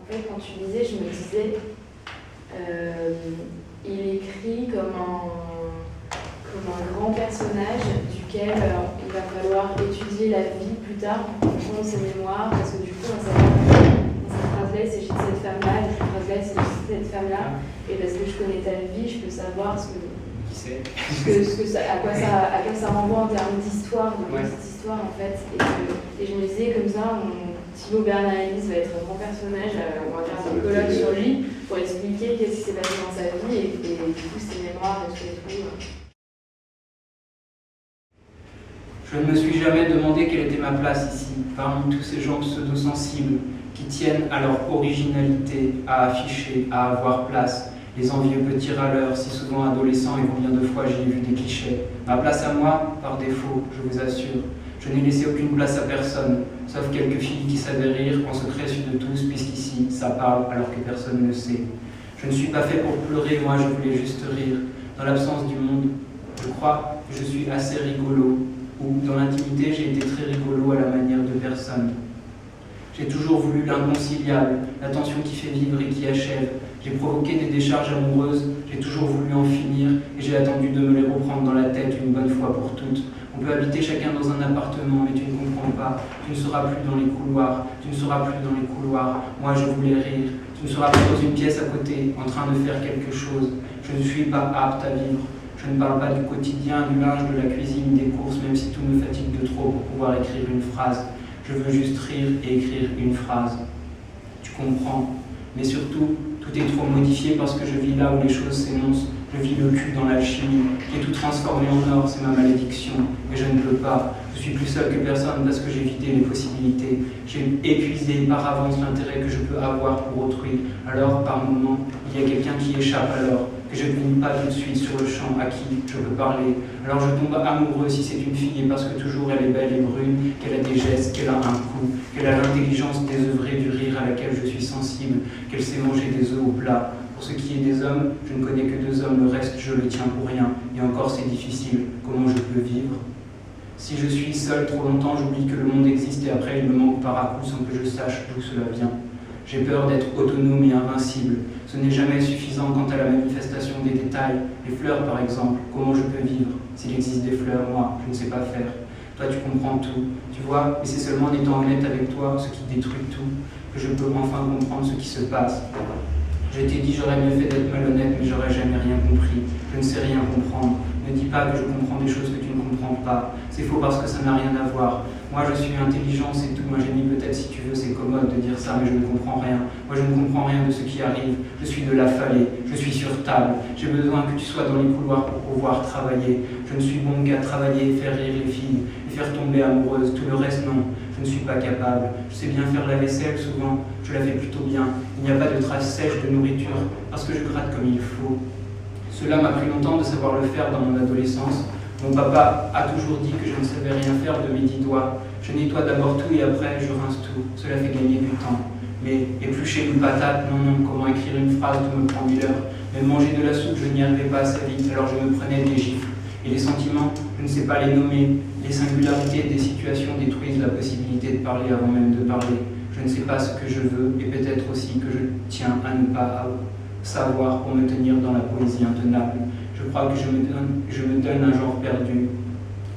fait, quand tu lisais, je me disais, il écrit comme un grand personnage duquel il va falloir étudier la vie plus tard pour comprendre ses mémoires, parce que du coup, dans cette phrase-là, il s'agit de cette femme-là, et cette phrase-là, il s'agit de cette femme-là, et parce que je connais ta vie, je peux savoir à quoi ça renvoie en termes d'histoire, de cette histoire en fait. Et je me disais comme ça, Thibaut Bernard-Hélice va être un grand personnage, on va faire un colloque sur lui pour expliquer qu'est-ce qui s'est passé dans sa vie et du coup ses mémoires et tout. Je ne me suis jamais demandé quelle était ma place ici, parmi tous ces gens pseudo-sensibles qui tiennent à leur originalité, à afficher, à avoir place. Les envieux petits râleurs, si souvent adolescents et combien de fois j'ai vu des clichés. Ma place à moi, par défaut, je vous assure. Je n'ai laissé aucune place à personne, sauf quelques filles qui savaient rire en secret su de tous, puisqu'ici, ça parle alors que personne ne sait. Je ne suis pas fait pour pleurer, moi je voulais juste rire. Dans l'absence du monde, je crois que je suis assez rigolo, ou dans l'intimité j'ai été très rigolo à la manière de personne. J'ai toujours voulu l'inconciliable, la tension qui fait vivre et qui achève. J'ai provoqué des décharges amoureuses, j'ai toujours voulu en finir et j'ai attendu de me les reprendre dans la tête une bonne fois pour toutes. On peut habiter chacun dans un appartement, mais tu ne comprends pas. Tu ne seras plus dans les couloirs, tu ne seras plus dans les couloirs. Moi je voulais rire. Tu ne seras plus dans une pièce à côté, en train de faire quelque chose. Je ne suis pas apte à vivre. Je ne parle pas du quotidien, du linge, de la cuisine, des courses, même si tout me fatigue de trop pour pouvoir écrire une phrase. Je veux juste rire et écrire une phrase. Tu comprends? Mais surtout, tout est trop modifié parce que je vis là où les choses s'énoncent. Je vis le cul dans l'alchimie, qui est tout transformé en or, c'est ma malédiction. Et je ne peux pas. Je suis plus seul que personne parce que j'ai vidé les possibilités. J'ai épuisé par avance l'intérêt que je peux avoir pour autrui. Alors, par moments, il y a quelqu'un qui échappe alors, que je ne devine pas tout de suite sur le champ à qui je peux parler. Alors je tombe amoureux si c'est une fille et parce que toujours elle est belle et brune, qu'elle a des gestes, qu'elle a un cou, qu'elle a l'intelligence désœuvrée du rire à laquelle je suis sensible, qu'elle sait manger des œufs au plat. Pour ce qui est des hommes, je ne connais que 2 hommes, le reste je le tiens pour rien. Et encore c'est difficile, comment je peux vivre? Si je suis seul trop longtemps, j'oublie que le monde existe et après il me manque par à coup sans que je sache d'où cela vient. J'ai peur d'être autonome et invincible. Ce n'est jamais suffisant quant à la manifestation des détails. Les fleurs, par exemple, comment je peux vivre? S'il existe des fleurs, moi, je ne sais pas faire. Toi, tu comprends tout, tu vois, et c'est seulement en étant honnête avec toi, ce qui détruit tout, que je peux enfin comprendre ce qui se passe. Je t'ai dit, j'aurais mieux fait d'être malhonnête, mais j'aurais jamais rien compris. Je ne sais rien comprendre. Ne dis pas que je comprends des choses que tu ne comprends pas. C'est faux parce que ça n'a rien à voir. Moi, je suis intelligent, c'est tout. Un génie, peut-être, si tu veux, c'est commode de dire ça, mais je ne comprends rien. Moi, je ne comprends rien de ce qui arrive. Je suis de l'affalée. Je suis sur table. J'ai besoin que tu sois dans les couloirs pour pouvoir travailler. Je ne suis bon qu'à travailler, faire rire les filles, les faire tomber amoureuses. Tout le reste, non. Je ne suis pas capable. Je sais bien faire la vaisselle, souvent. Je la fais plutôt bien. Il n'y a pas de traces sèches de nourriture, parce que je gratte comme il faut. Cela m'a pris longtemps de savoir le faire dans mon adolescence. Mon papa a toujours dit que je ne savais rien faire de mes 10 doigts. Je nettoie d'abord tout et après je rince tout. Cela fait gagner du temps. Mais éplucher une patate, non, comment écrire une phrase, tout me prend 1000 heures. Même manger de la soupe, je n'y arrivais pas assez vite, alors je me prenais des gifles. Et les sentiments, je ne sais pas les nommer. Les singularités des situations détruisent la possibilité de parler avant même de parler. Je ne sais pas ce que je veux et peut-être aussi que je tiens à ne pas savoir pour me tenir dans la poésie intenable. Je crois que je me donne un genre perdu.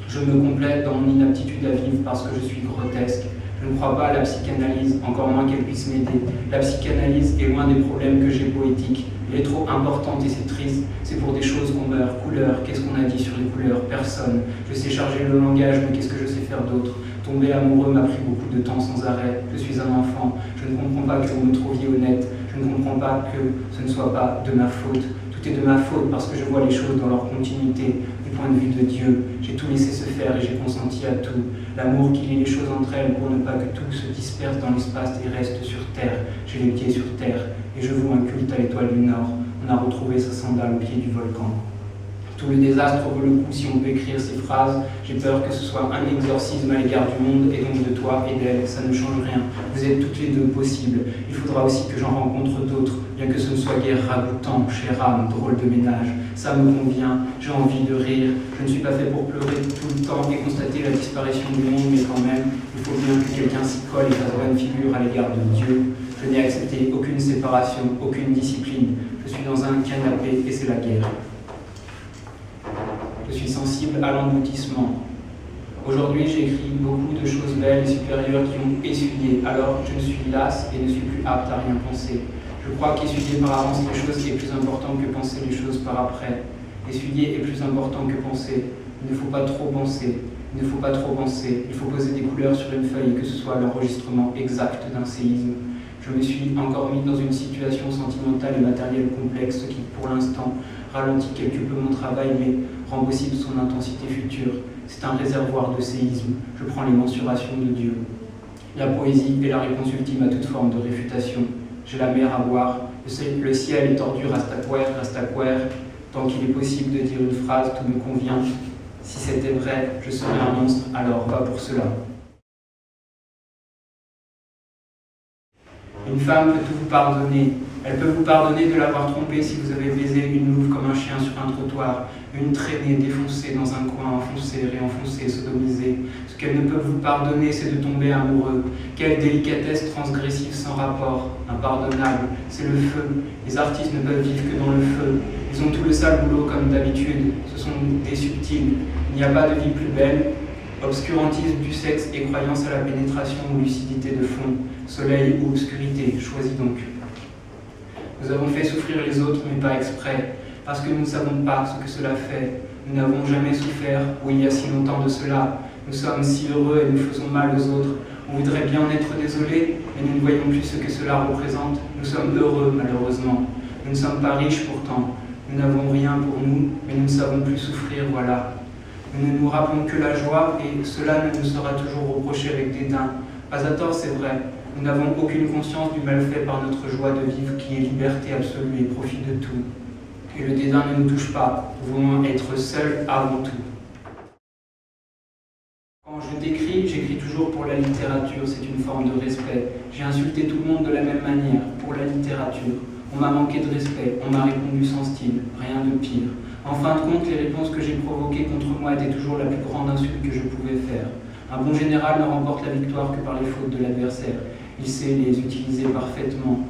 Je me complète dans mon inaptitude à vivre parce que je suis grotesque. Je ne crois pas à la psychanalyse, encore moins qu'elle puisse m'aider. La psychanalyse est loin des problèmes que j'ai poétiques. Elle est trop importante et c'est triste. C'est pour des choses qu'on meurt. Couleurs, qu'est-ce qu'on a dit sur les couleurs? Personne. Je sais charger le langage, mais qu'est-ce que je sais faire d'autre? Tomber amoureux m'a pris beaucoup de temps sans arrêt. Je suis un enfant. Je ne comprends pas que vous me trouviez honnête. Je ne comprends pas que ce ne soit pas de ma faute. Tout est de ma faute parce que je vois les choses dans leur continuité, du point de vue de Dieu. J'ai tout laissé se faire et j'ai consenti à tout. L'amour qui lie les choses entre elles pour ne pas que tout se disperse dans l'espace et reste sur terre. J'ai les pieds sur terre et je voue un culte à l'étoile du Nord. On a retrouvé sa sandale au pied du volcan. Tout le désastre vaut le coup si on peut écrire ces phrases. J'ai peur que ce soit un exorcisme à l'égard du monde et donc de toi et d'elle. Ça ne change rien. Vous êtes toutes les deux possibles. Il faudra aussi que j'en rencontre d'autres, bien que ce ne soit guère ragoûtant, chère âme, drôle de ménage. Ça me convient, j'ai envie de rire. Je ne suis pas fait pour pleurer tout le temps et constater la disparition du monde, mais quand même, il faut bien que quelqu'un s'y colle et fasse bonne figure à l'égard de Dieu. Je n'ai accepté aucune séparation, aucune discipline. Je suis dans un canapé et c'est la guerre. Je suis sensible à l'engloutissement. Aujourd'hui, j'écris beaucoup de choses belles et supérieures qui ont essuyé, alors je suis lasse et ne suis plus apte à rien penser. Je crois qu'essuyer par avance les choses est plus important que penser les choses par après. Essuyer est plus important que penser. Il ne faut pas trop penser. Il ne faut pas trop penser. Il faut poser des couleurs sur une feuille et que ce soit l'enregistrement exact d'un séisme. Je me suis encore mis dans une situation sentimentale et matérielle complexe qui, pour l'instant, ralentit quelque peu mon travail, mais rend possible son intensité future. C'est un réservoir de séisme. Je prends les mensurations de Dieu. La poésie est la réponse ultime à toute forme de réfutation. J'ai la mer à boire. Le ciel est tordu, rastaquer. Tant qu'il est possible de dire une phrase, tout me convient. Si c'était vrai, je serais un monstre, alors pas pour cela. Une femme peut tout vous pardonner. Elle peut vous pardonner de l'avoir trompé si vous avez baisé une louve comme un chien sur un trottoir, une traînée défoncée dans un coin, enfoncée, réenfoncée, sodomisée. Ce qu'elle ne peut vous pardonner, c'est de tomber amoureux. Quelle délicatesse transgressive sans rapport, impardonnable, c'est le feu. Les artistes ne peuvent vivre que dans le feu. Ils ont tout le sale boulot comme d'habitude, ce sont des subtils. Il n'y a pas de vie plus belle. Obscurantisme du sexe et croyance à la pénétration ou lucidité de fond, soleil ou obscurité, choisis donc. Nous avons fait souffrir les autres, mais pas exprès, parce que nous ne savons pas ce que cela fait. Nous n'avons jamais souffert, ou il y a si longtemps de cela. Nous sommes si heureux et nous faisons mal aux autres. On voudrait bien en être désolé, mais nous ne voyons plus ce que cela représente. Nous sommes heureux, malheureusement. Nous ne sommes pas riches pourtant. Nous n'avons rien pour nous, mais nous ne savons plus souffrir, voilà. Nous ne nous rappelons que la joie, et cela ne nous sera toujours reproché avec dédain. Pas à tort, c'est vrai. Nous n'avons aucune conscience du mal fait par notre joie de vivre qui est liberté absolue et profit de tout. Et le dédain ne nous touche pas. Nous voulons être seuls avant tout. Quand je t'écris, j'écris toujours pour la littérature, c'est une forme de respect. J'ai insulté tout le monde de la même manière, pour la littérature. On m'a manqué de respect, on m'a répondu sans style, rien de pire. En fin de compte, les réponses que j'ai provoquées contre moi étaient toujours la plus grande insulte que je pouvais faire. Un bon général ne remporte la victoire que par les fautes de l'adversaire. Il sait les utiliser parfaitement.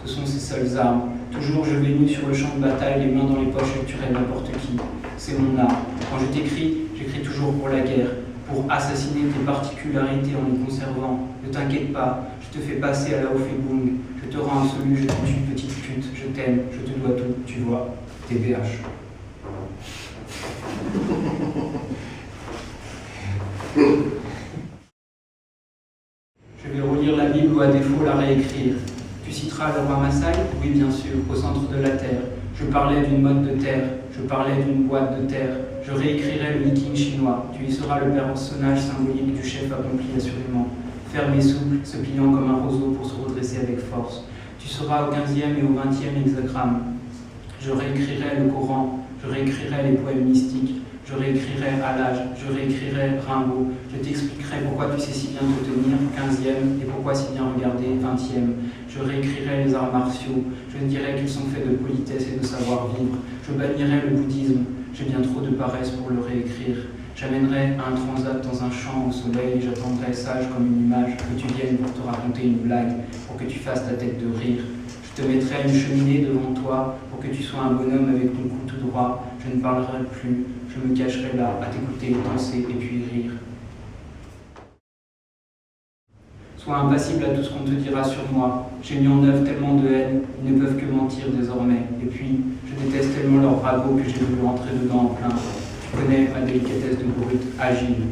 Ce sont ses seules armes. Toujours je vais nu sur le champ de bataille, les mains dans les poches et tuerai n'importe qui. C'est mon art. Quand je t'écris, j'écris toujours pour la guerre, pour assassiner tes particularités en les conservant. Ne t'inquiète pas, je te fais passer à la Hofebung. Je te rends absolu, je te tue, petite pute, je t'aime, je te dois tout, tu vois, TBH. Je vais relire la Bible ou à défaut la réécrire. Tu citeras le roi Massai? Oui, bien sûr, au centre de la terre. Je parlais d'une mode de terre, je parlais d'une boîte de terre. Je réécrirai le viking chinois. Tu y seras le personnage symbolique du chef accompli assurément. Ferme et souple, se pliant comme un roseau pour se redresser avec force. Tu seras au 15e et au 20e hexagramme. Je réécrirai le Coran, je réécrirai les poèmes mystiques. Je réécrirai Allage, je réécrirai Rimbaud, je t'expliquerai pourquoi tu sais si bien te tenir, 15e, et pourquoi si bien regarder, 20e. Je réécrirai les arts martiaux, je dirai qu'ils sont faits de politesse et de savoir-vivre. Je bannirai le bouddhisme, j'ai bien trop de paresse pour le réécrire. J'amènerai un transat dans un champ au soleil, j'attendrai sage comme une image que tu viennes pour te raconter une blague, pour que tu fasses ta tête de rire. Je te mettrai une cheminée devant toi pour que tu sois un bonhomme avec ton cou tout droit. Je ne parlerai plus, je me cacherai là à t'écouter danser et puis rire. Sois impassible à tout ce qu'on te dira sur moi. J'ai mis en œuvre tellement de haine, ils ne peuvent que mentir désormais. Et puis, je déteste tellement leur ragot que j'ai voulu rentrer dedans en plein. Tu connais ma délicatesse de brute, agile.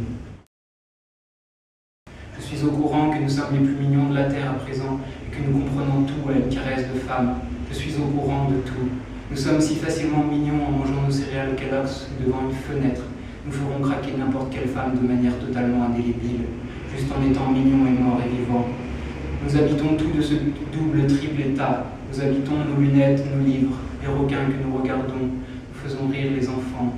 Je suis au courant que nous sommes les plus mignons de la terre à présent et que nous comprenons tout à une caresse de femme. Je suis au courant de tout. Nous sommes si facilement mignons en mangeant nos céréales Kellogg's devant une fenêtre. Nous ferons craquer n'importe quelle femme de manière totalement indélébile, juste en étant mignons et morts et vivants. Nous habitons tout de ce double, triple état. Nous habitons nos lunettes, nos livres, les requins que nous regardons. Nous faisons rire les enfants.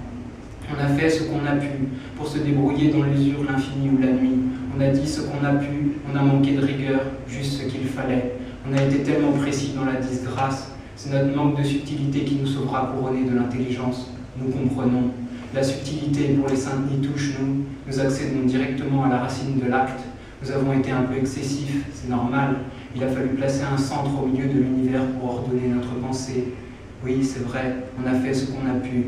On a fait ce qu'on a pu pour se débrouiller dans l'usure, l'infini ou la nuit. On a dit ce qu'on a pu, on a manqué de rigueur, juste ce qu'il fallait. On a été tellement précis dans la disgrâce. C'est notre manque de subtilité qui nous sauvera couronner de l'intelligence. Nous comprenons. La subtilité pour les saintes n'y touche nous. Nous accédons directement à la racine de l'acte. Nous avons été un peu excessifs, c'est normal. Il a fallu placer un centre au milieu de l'univers pour ordonner notre pensée. Oui, c'est vrai, on a fait ce qu'on a pu.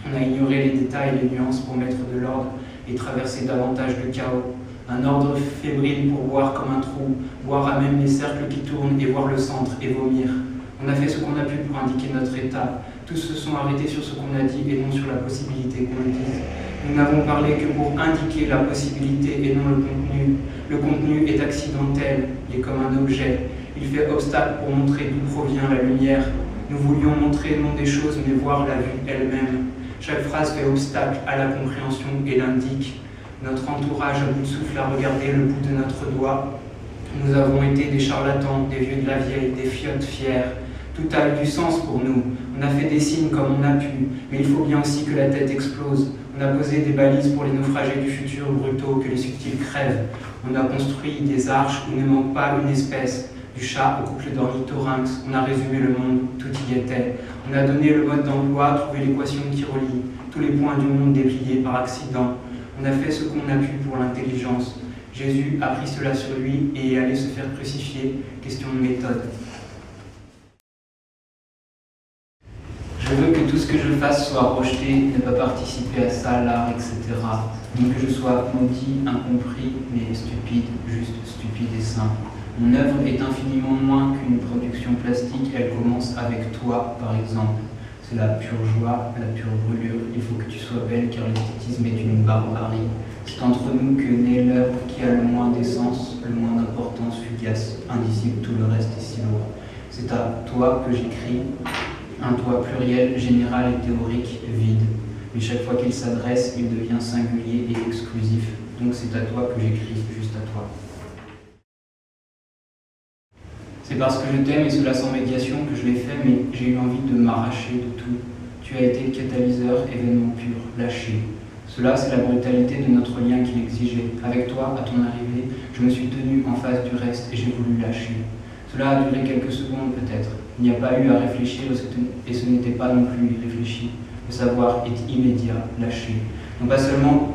On a ignoré les détails et les nuances pour mettre de l'ordre et traverser davantage le chaos. Un ordre fébrile pour boire comme un trou, voir à même les cercles qui tournent et voir le centre et vomir. On a fait ce qu'on a pu pour indiquer notre état. Tous se sont arrêtés sur ce qu'on a dit et non sur la possibilité qu'on le dise. Nous n'avons parlé que pour indiquer la possibilité et non le contenu. Le contenu est accidentel, il est comme un objet. Il fait obstacle pour montrer d'où provient la lumière. Nous voulions montrer non des choses, mais voir la vue elle-même. Chaque phrase fait obstacle à la compréhension et l'indique. Notre entourage à bout de souffle a regardé le bout de notre doigt. Nous avons été des charlatans, des vieux de la vieille, des fiottes fiers. Tout a eu du sens pour nous. On a fait des signes comme on a pu, mais il faut bien aussi que la tête explose. On a posé des balises pour les naufragés du futur brutaux, que les subtils crèvent. On a construit des arches où ne manque pas une espèce. Du chat au couple d'ornithorynx, on a résumé le monde, tout y était. On a donné le mode d'emploi, trouvé l'équation qui relie tous les points du monde dépliés par accident. On a fait ce qu'on a pu pour l'intelligence. Jésus a pris cela sur lui et est allé se faire crucifier. Question de méthode. Je veux que tout ce que je fasse soit rejeté, ne pas participer à ça, l'art, etc. Donc que je sois maudit, incompris, mais stupide, juste stupide et simple. Mon œuvre est infiniment moins qu'une production plastique, elle commence avec toi, par exemple. C'est la pure joie, la pure brûlure. Il faut que tu sois belle car l'esthétisme est une barbarie. C'est entre nous que naît l'œuvre qui a le moins d'essence, le moins d'importance fugace, indicible, tout le reste est si lourd. C'est à toi que j'écris, un toi pluriel, général et théorique, vide. Mais chaque fois qu'il s'adresse, il devient singulier et exclusif. Donc c'est à toi que j'écris, juste à toi. C'est parce que je t'aime et cela sans médiation que je l'ai fait, mais j'ai eu envie de m'arracher de tout. Tu as été le catalyseur, événement pur, lâché. Cela, c'est la brutalité de notre lien qui l'exigeait. Avec toi, à ton arrivée, je me suis tenu en face du reste et j'ai voulu lâcher. Cela a duré quelques secondes peut-être. Il n'y a pas eu à réfléchir et ce n'était pas non plus irréfléchi. Le savoir est immédiat, lâché. Non pas seulement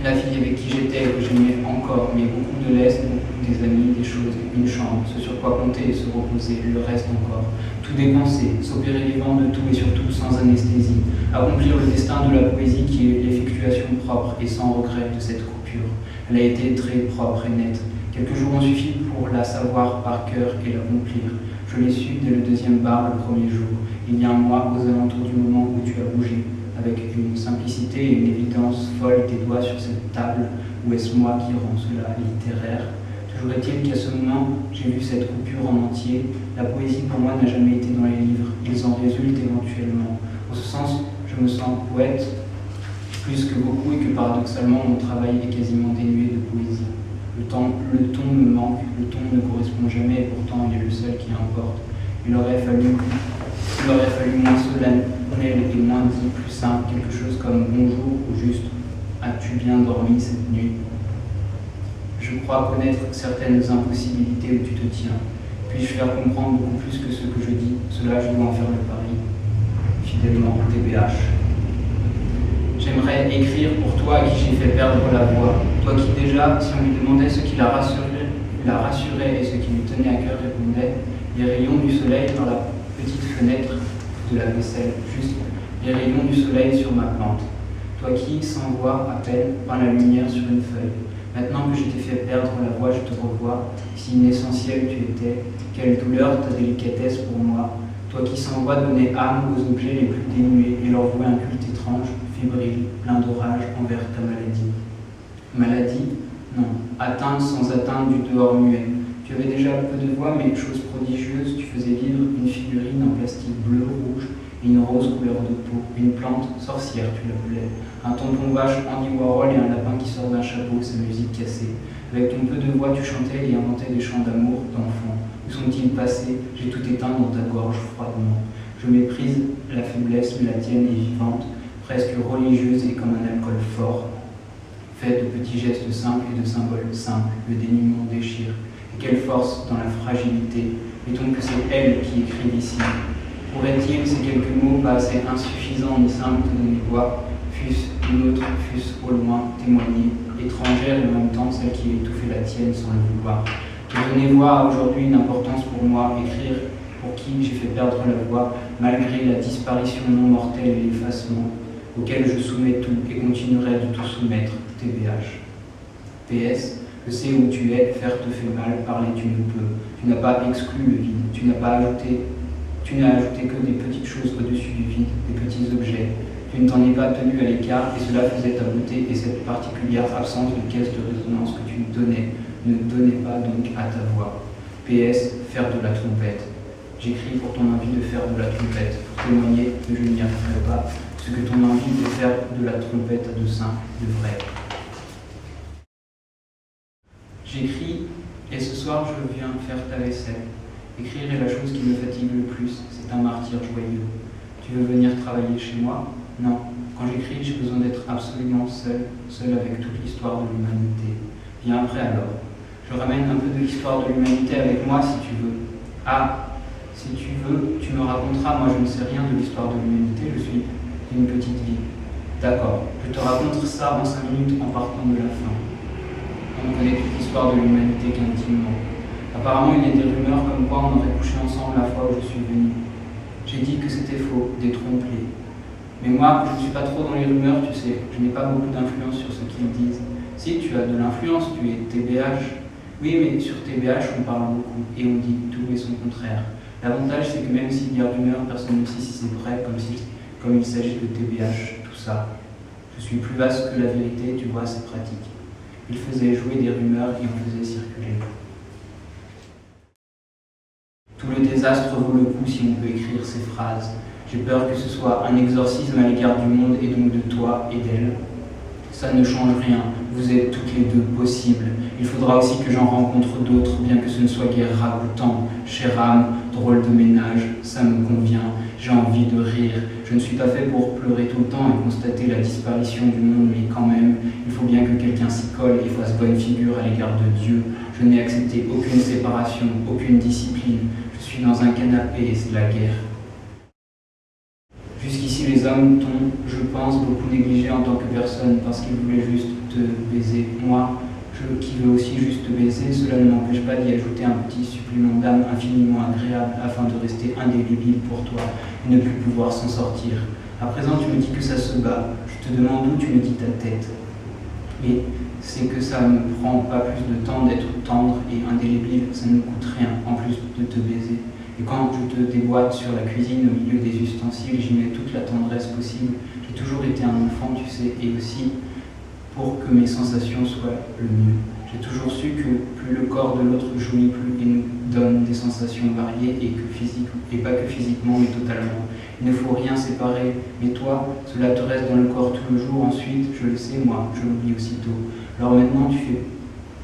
la fille avec qui j'étais et que j'aimais encore, mais beaucoup de l'Est, beaucoup des amis, des choses, une chambre, ce sur quoi compter et se reposer, le reste encore. Tout dépenser, s'opérer vivant de tout et surtout sans anesthésie, accomplir le destin de la poésie qui est l'effectuation propre et sans regret de cette coupure. Elle a été très propre et nette. Quelques jours ont suffi pour la savoir par cœur et l'accomplir. Je l'ai su dès le deuxième bar, le premier jour. Il y a un mois, aux alentours du moment où tu as bougé, avec une simplicité et une évidence folle tes doigts sur cette table, ou est-ce moi qui rend cela littéraire? Toujours est-il qu'à ce moment, j'ai vu cette coupure en entier. La poésie pour moi n'a jamais été dans les livres, ils en résultent éventuellement. En ce sens, je me sens poète plus que beaucoup et que paradoxalement mon travail est quasiment dénué de poésie. Le ton me manque, le ton ne correspond jamais et pourtant il est le seul qui importe. Il aurait fallu moins solennel et moins dit, plus simple, quelque chose comme bonjour ou juste as-tu bien dormi cette nuit? Je crois connaître certaines impossibilités où tu te tiens. Puis-je faire comprendre beaucoup plus que ce que je dis? Cela, je dois en faire le pari. Fidèlement, TBH. J'aimerais écrire pour toi à qui j'ai fait perdre la voix. Toi qui déjà, si on lui demandait ce qui la rassurait et ce qui lui tenait à cœur, répondait les rayons du soleil par la petite fenêtre de la vaisselle, juste les rayons du soleil sur ma plante. Toi qui, sans voix à peine, peins la lumière sur une feuille. Maintenant que je t'ai fait perdre la voix, je te revois. Si inessentiel tu étais, quelle douleur ta délicatesse pour moi. Toi qui sans voix donnais âme aux objets les plus dénués et leur vouais un culte étrange, fébrile, plein d'orage envers ta maladie. Maladie? Non. Atteinte sans atteinte du dehors muet. Tu avais déjà peu de voix, mais chose prodigieuse, tu faisais vivre une figurine en plastique bleu, rouge, et une rose couleur de peau, une plante sorcière, tu l'appelais, un tampon vache Andy Warhol et un lapin qui sort d'un chapeau, sa musique cassée. Avec ton peu de voix, tu chantais et inventais des chants d'amour d'enfant. Où sont-ils passés? J'ai tout éteint dans ta gorge froidement. Je méprise la faiblesse, mais la tienne est vivante, presque religieuse et comme un alcool fort, fait de petits gestes simples et de symboles simples. Le dénuement déchire. Et quelle force dans la fragilité. Mettons que c'est elle qui écrit ici. Pourrait-il, ces quelques mots pas assez insuffisants ni simples de donner voix, fût-ce une autre, fût-ce au loin, témoigner, étrangère et en même temps celle qui étouffait la tienne sans le vouloir? Donner voix a aujourd'hui une importance pour moi, écrire pour qui j'ai fait perdre la voix, malgré la disparition non mortelle et l'effacement, auquel je soumets tout et continuerai de tout soumettre, TBH. PS, je sais où tu es, faire te fait mal, parler tu ne peux. Tu n'as pas exclu le vide, tu n'as ajouté que des petites choses au-dessus du vide, des petits objets. Tu ne t'en es pas tenu à l'écart et cela faisait ta beauté et cette particulière absence de caisse de résonance que tu ne donnais pas donc à ta voix. PS, faire de la trompette. J'écris pour ton envie de faire de la trompette, pour témoigner que je n'y arriverai pas, ce que ton envie de faire de la trompette de saint, de vrai. J'écris et ce soir je viens faire ta vaisselle. Écrire est la chose qui me fatigue le plus, c'est un martyre joyeux. Tu veux venir travailler chez moi? Non. Quand j'écris, j'ai besoin d'être absolument seul avec toute l'histoire de l'humanité. Viens après alors. Je ramène un peu de l'histoire de l'humanité avec moi si tu veux. Ah, si tu veux, tu me raconteras, moi je ne sais rien de l'histoire de l'humanité, je suis d'une petite ville. D'accord, je te raconte ça en 5 minutes en partant de la fin. On connaît toute l'histoire de l'humanité qu'intimement. Apparemment, il y a des rumeurs comme quoi on aurait couché ensemble la fois où je suis venu. J'ai dit que c'était faux, détrompé. Mais moi, je ne suis pas trop dans les rumeurs, tu sais. Je n'ai pas beaucoup d'influence sur ce qu'ils disent. Si, tu as de l'influence, tu es TBH. Oui, mais sur TBH, on parle beaucoup et on dit tout et son contraire. L'avantage, c'est que même s'il y a rumeurs, personne ne sait si c'est vrai, comme il s'agit de TBH, tout ça. Je suis plus vaste que la vérité, tu vois, c'est pratique. Il faisait jouer des rumeurs et on faisait circuler. Tout le désastre vaut le coup si on peut écrire ces phrases. J'ai peur que ce soit un exorcisme à l'égard du monde et donc de toi et d'elle. Ça ne change rien, vous êtes toutes les deux possibles. Il faudra aussi que j'en rencontre d'autres, bien que ce ne soit guère ragoûtant. Chère âme, drôle de ménage, ça me convient, j'ai envie de rire. Je ne suis pas fait pour pleurer tout le temps et constater la disparition du monde, mais quand même, il faut bien que quelqu'un s'y colle et fasse bonne figure à l'égard de Dieu. Je n'ai accepté aucune séparation, aucune discipline. Je suis dans un canapé et c'est la guerre. Jusqu'ici, les hommes t'ont, je pense, beaucoup négligé en tant que personne parce qu'ils voulaient juste te baiser. Moi, qui veux aussi juste te baiser, cela ne m'empêche pas d'y ajouter un petit supplément d'âme infiniment agréable afin de rester indélébile pour toi et ne plus pouvoir s'en sortir. À présent, tu me dis que ça se bat. Je te demande où tu me dis ta tête. Mais c'est que ça ne me prend pas plus de temps d'être tendre et indélébile, ça ne coûte rien en plus de te baiser. Et quand je te déboîte sur la cuisine au milieu des ustensiles, j'y mets toute la tendresse possible. J'ai toujours été un enfant, tu sais, et aussi pour que mes sensations soient le mieux. J'ai toujours su que plus le corps de l'autre jouit, plus il nous donne des sensations variées et pas que physiquement, mais totalement. Il ne faut rien séparer, mais toi, cela te reste dans le corps tout le jour. Ensuite, je le sais, moi, je l'oublie aussitôt. Alors maintenant, tu fais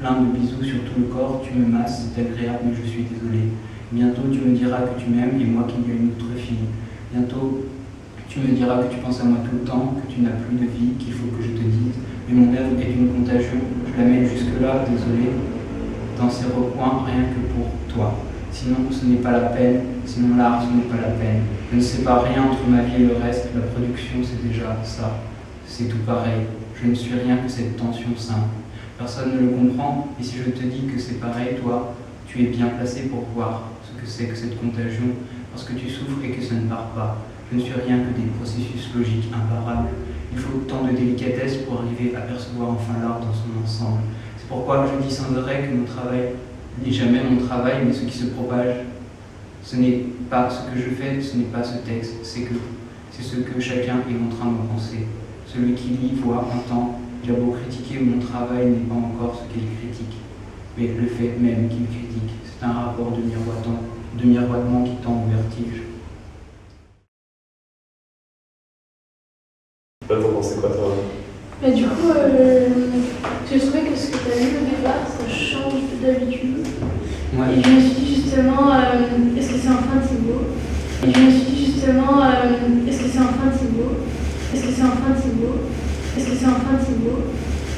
plein de bisous sur tout le corps, tu me masses, c'est agréable, mais je suis désolé. Bientôt, tu me diras que tu m'aimes et moi qu'il y a une autre fille. Bientôt, tu me diras que tu penses à moi tout le temps, que tu n'as plus de vie, qu'il faut que je te dise. Mais mon œuvre est une contagion, je la mets jusque-là, désolé, dans ces recoins, rien que pour toi. Sinon, ce n'est pas la peine, sinon l'art, ce n'est pas la peine. Je ne sais pas rien entre ma vie et le reste, la production, c'est déjà ça. C'est tout pareil. Je ne suis rien que cette tension simple. Personne ne le comprend, et si je te dis que c'est pareil, toi, tu es bien placé pour voir ce que c'est que cette contagion, parce que tu souffres et que ça ne part pas. Je ne suis rien que des processus logiques imparables. Il faut tant de délicatesse pour arriver à percevoir enfin l'art dans son ensemble. C'est pourquoi je dis sans arrêt que mon travail n'est jamais mon travail, mais ce qui se propage. Ce n'est pas ce que je fais, ce n'est pas ce texte, c'est ce que chacun est en train de penser. Celui qui lit, voit, entend. Il a beau critiquer, mon travail n'est pas encore ce qu'il critique, mais le fait même qu'il critique. C'est un rapport de miroitement qui tend au vertige. T'en pensais quoi, toi? Du coup, j'ai trouvé que ce que tu as lu au départ, ça change d'habitude. Ouais. Et je me suis dit justement, est-ce que c'est enfin Thibaut? Et je me suis dit justement, est-ce que c'est enfin Thibaut? Est-ce que c'est enfin Thibaut? Est-ce que c'est enfin Thibaut?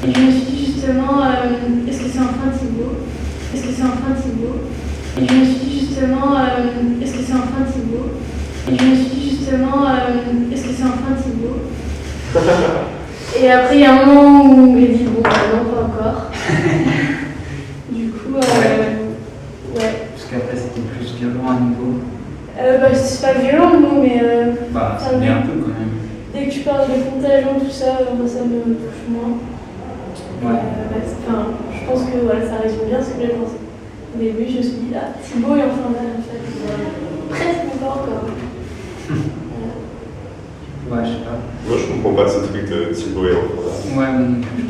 Et je me suis dit justement, est-ce que c'est enfin Thibaut? Est-ce que c'est enfin Thibaut? Et je me suis dit justement, est-ce que c'est enfin Thibaut? Et je me suis dit justement, est-ce que c'est enfin Thibaut? Et après, il y a un moment où il dit bon, non, pas encore. Du coup, c'est pas violent le mot, mais Bah, ça ça me- l'est un peu quand même. dès que tu parles de contagion, tout ça, moi ça me touche moins. Ouais. Je pense que voilà, ça résume bien ce que j'ai pensé. Au début, je me suis dit, ah, Thibaut est infernal en fait. Presque pas encore. Ouais, je sais pas. Moi, je comprends pas ce truc de Thibaut et Enfant. Ouais, moi non plus.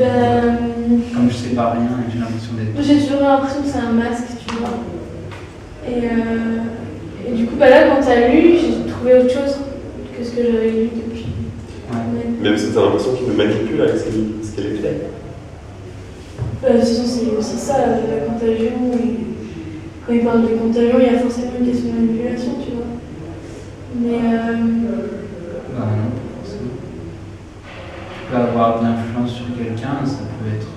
Comme je sais pas rien, j'ai l'impression d'être. J'ai toujours l'impression que c'est un masque, tu vois. Et du coup, là, quand t'as lu, j'ai trouvé autre chose que ce que j'avais lu depuis. Ouais. Même si t'as l'impression qu'il nous manipule avec ce qu'elle est fait. C'est aussi ça, la contagion. Quand il parle de contagion, il y a forcément une question de manipulation, tu vois. Mais Bah non, pas forcément. Tu peux avoir de l'influence sur quelqu'un, ça peut être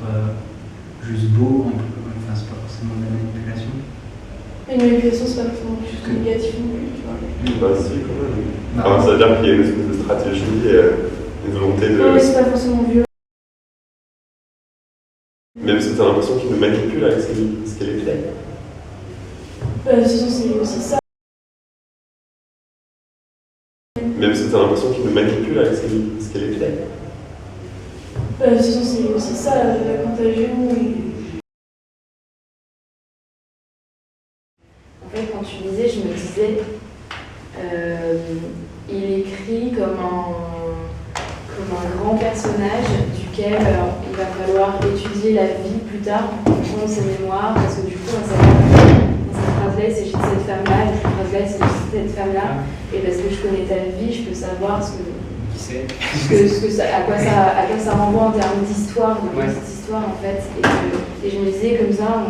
juste beau, enfin c'est pas forcément de la manipulation. une manipulation, c'est pas forcément quelque chose de négatif non plus, tu vois. Bah si, quand même. Bah, Enfin, ça veut dire qu'il y a une espèce de stratégie et une volonté de... Non, mais c'est pas forcément violent. Même si t'as l'impression qu'il nous manipule avec ce qu'elle est fait. C'est aussi ça. Même si t'as l'impression qu'il nous manipule avec ce qu'elle est fait. C'est aussi ça, la contagion. En fait, quand tu lisais, je me disais, il écrit comme un grand personnage duquel il va falloir étudier la vie plus tard pour comprendre ses mémoires, parce que du coup, dans cette phrase-là, il s'agit de cette femme-là, et cette phrase-là, il s'agit de cette femme-là, et parce que je connais ta vie, je peux savoir qui sait à quoi ça renvoie en termes d'histoire, de Ouais. petite histoire en fait. Et je me disais comme ça,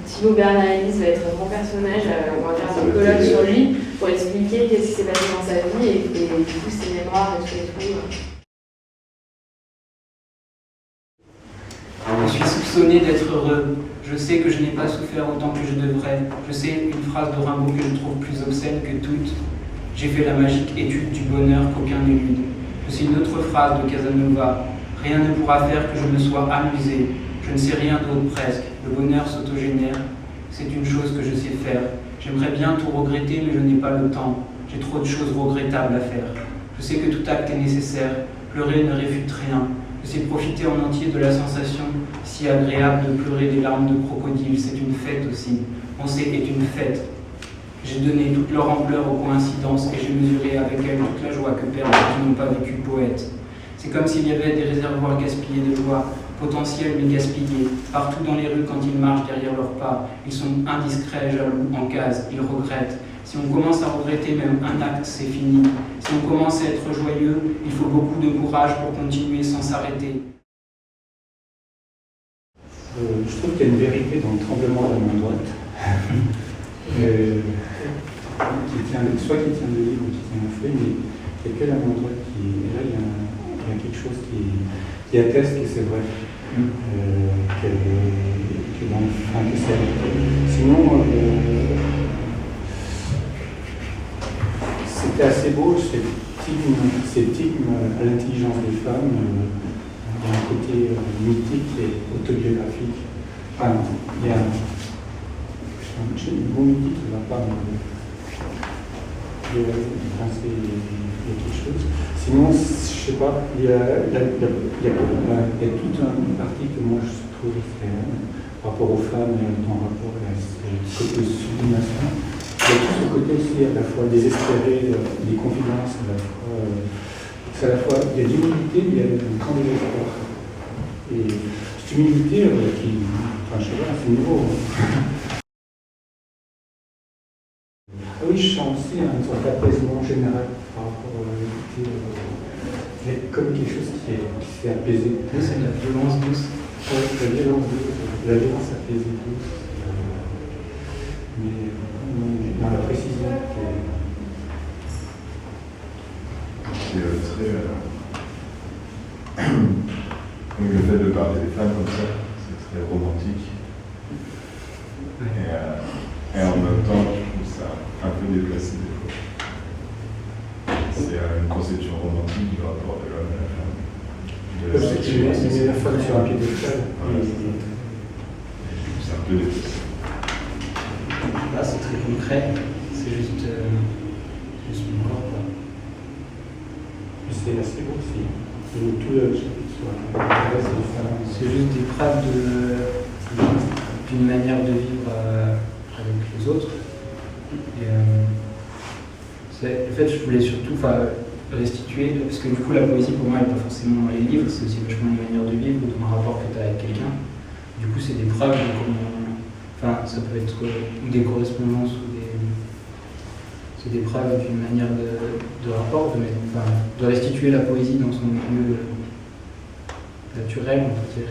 Thibaut Bernard-Hélice va être un grand personnage, on va faire un colloque sur lui pour expliquer qu'est-ce qui s'est passé dans sa vie et du coup ses mémoires et tout. Je suis soupçonné d'être heureux. Je sais que je n'ai pas souffert autant que je devrais. Je sais une phrase de Rimbaud que je trouve plus obscène que toutes. J'ai fait la magique étude du bonheur qu'aucun n'élude. Je sais une autre phrase de Casanova. Rien ne pourra faire que je me sois amusé. Je ne sais rien d'autre presque. Le bonheur s'autogénère. C'est une chose que je sais faire. J'aimerais bien tout regretter, mais je n'ai pas le temps. J'ai trop de choses regrettables à faire. Je sais que tout acte est nécessaire. Pleurer ne réfute rien. Je sais profiter en entier de la sensation si agréable de pleurer des larmes de crocodile. C'est une fête aussi. Penser est une fête. J'ai donné toute leur ampleur aux coïncidences et j'ai mesuré avec elles toute la joie que perdent ceux qui n'ont pas vécu poète. C'est comme s'il y avait des réservoirs gaspillés de joie, potentiels mais gaspillés, partout dans les rues quand ils marchent derrière leurs pas. Ils sont indiscrets, jaloux, en case, ils regrettent. Si on commence à regretter même un acte, c'est fini. Si on commence à être joyeux, il faut beaucoup de courage pour continuer sans s'arrêter. Je trouve qu'il y a une vérité dans le tremblement de la main droite. Soit qui tient le livre ou qui tient un feuille, mais il n'y a que la main droite qui est là, il y a quelque chose qui atteste que c'est vrai. Que c'est sinon, c'était assez beau, ces tigmes à l'intelligence des femmes, il y a un côté mythique et autobiographique. Enfin, il y a le mot mythique ne va pas, il y a quelque chose. Sinon, je sais pas, il y a toute une partie que moi je trouve par rapport aux femmes et en rapport à ce côté de sublimation. Il y a tout ce côté aussi à la fois désespéré, des confidences, à la fois il y a l'humilité, mais il y a un grand désespoir. Et cette humilité je sais pas, c'est nouveau. Ah oui, je sens aussi une sorte d'apaisement général par rapport à l'humilité. Il y a comme quelque chose qui s'est apaisé. Oui, c'est de la violence douce. Oui, la violence douce, la violence apaisée douce. Mais dans la précision. C'est très. Donc le fait de parler des femmes comme ça, c'est très romantique. Et en même temps, je trouve ça un peu déplacé des fois. C'est une conception romantique du rapport de l'homme et la femme. C'est la femme sur un pied d'échelle. C'est un peu déplacé. Là, c'est très concret. C'est juste. son corps, quoi. Et c'est assez beau aussi. Tout le chapitre sur la place des femmes. C'est juste des preuves d'une manière de vivre avec les autres. Et, le fait, je voulais surtout restituer, parce que du coup la poésie pour moi elle n'est pas forcément dans les livres, c'est aussi vachement une manière de vivre ou d'un rapport que tu as avec quelqu'un. Du coup c'est des preuves de comment, ça peut être des correspondances ou c'est des preuves d'une manière de rapport, de restituer la poésie dans son milieu naturel, on peut dire.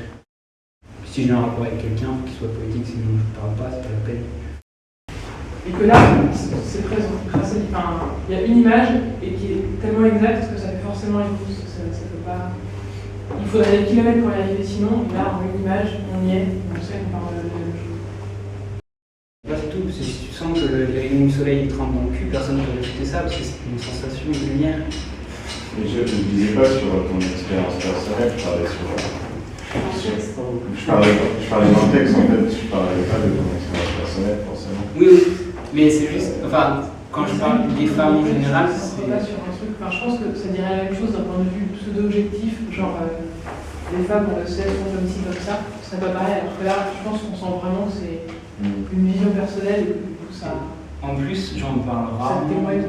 Si j'ai un rapport avec quelqu'un, il faut qu'il soit poétique, sinon je ne parle pas, c'est pas la peine. Et que là, c'est présent. Il y a une image et qui est tellement exacte que ça fait forcément écho. Ça peut pas. Il faudrait des kilomètres pour y arriver, sinon, là, en une image, on y est, on sait qu'on parle de la même chose. C'est tout, si tu sens que les rayons du soleil te rentrent dans le cul, personne ne peut répéter ça parce que c'est une sensation de lumière. Mais je ne disais pas sur ton expérience personnelle, je parlais je parlais dans le texte en fait, je parlais pas de ton expérience personnelle forcément. Oui, mais c'est juste, quand je parle des femmes en général, c'est pas sur un truc. Je pense que ça dirait la même chose d'un point de vue pseudo-objectif, genre les femmes on le sait, sont comme ci, comme ça, ce serait pas pareil. Alors que là, je pense qu'on sent vraiment que c'est une vision personnelle et que du coup ça. En plus, j'en parle rarement. Ça témoigne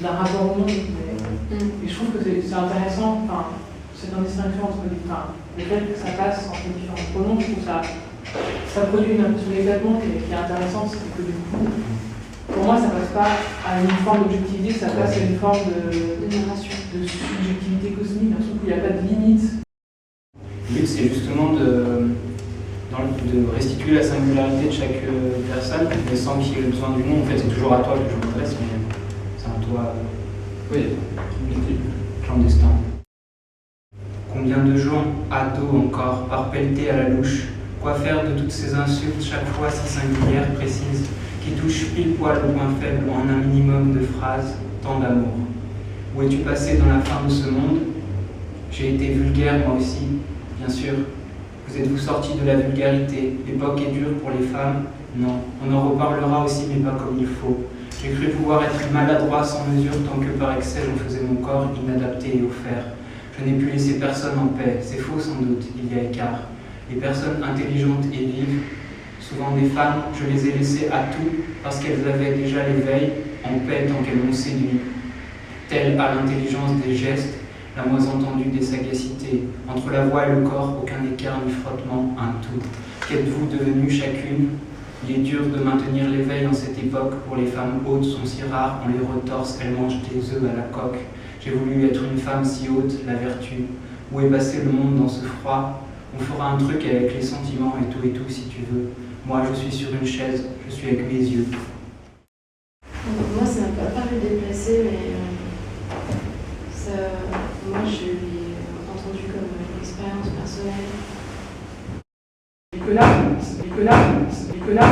d'un rapport au monde. Et je trouve que c'est intéressant, cette indistinction entre le fait que ça passe entre différents pronoms, je trouve que ça produit une impression d'éclatement qui est intéressante, c'est que du coup, pour moi, ça passe pas à une forme d'objectivité, ça passe à une forme de subjectivité cosmique, d'un truc où il n'y a pas de limite. Le but, c'est justement de restituer la singularité de chaque personne, mais sans qu'il y ait le besoin du nom. En fait, c'est toujours à toi que je m'adresse, mais c'est à toi, clandestin. Combien de gens, ados encore, par pelletés à la louche? Quoi faire de toutes ces insultes, chaque fois si singulières, précises, qui touchent pile poil au point faible en un minimum de phrases, tant d'amour? Où es-tu passé dans la fin de ce monde? J'ai été vulgaire moi aussi, bien sûr. Vous êtes-vous sortis de la vulgarité? L'époque est dure pour les femmes? Non. On en reparlera aussi, mais pas comme il faut. J'ai cru pouvoir être maladroit sans mesure tant que par excès j'en faisais mon corps inadapté et offert. Je n'ai pu laisser personne en paix. C'est faux sans doute, il y a écart. Les personnes intelligentes et vives, souvent des femmes, je les ai laissées à tout parce qu'elles avaient déjà l'éveil, en paix tant qu'elles m'ont séduit. Telle à l'intelligence des gestes, la moins entendue des sagacités. Entre la voix et le corps, aucun écart ni frottement, un tout. Qu'êtes-vous devenues chacune? Il est dur de maintenir l'éveil en cette époque. Pour les femmes hautes sont si rares, on les retorse, elles mangent des œufs à la coque. J'ai voulu être une femme si haute, la vertu. Où est passé le monde dans ce froid? On fera un truc avec les sentiments et tout si tu veux. Moi je suis sur une chaise, je suis avec mes yeux. Moi ça m'a pas paru déplacé, mais moi je l'ai entendu comme une expérience personnelle. Et que là,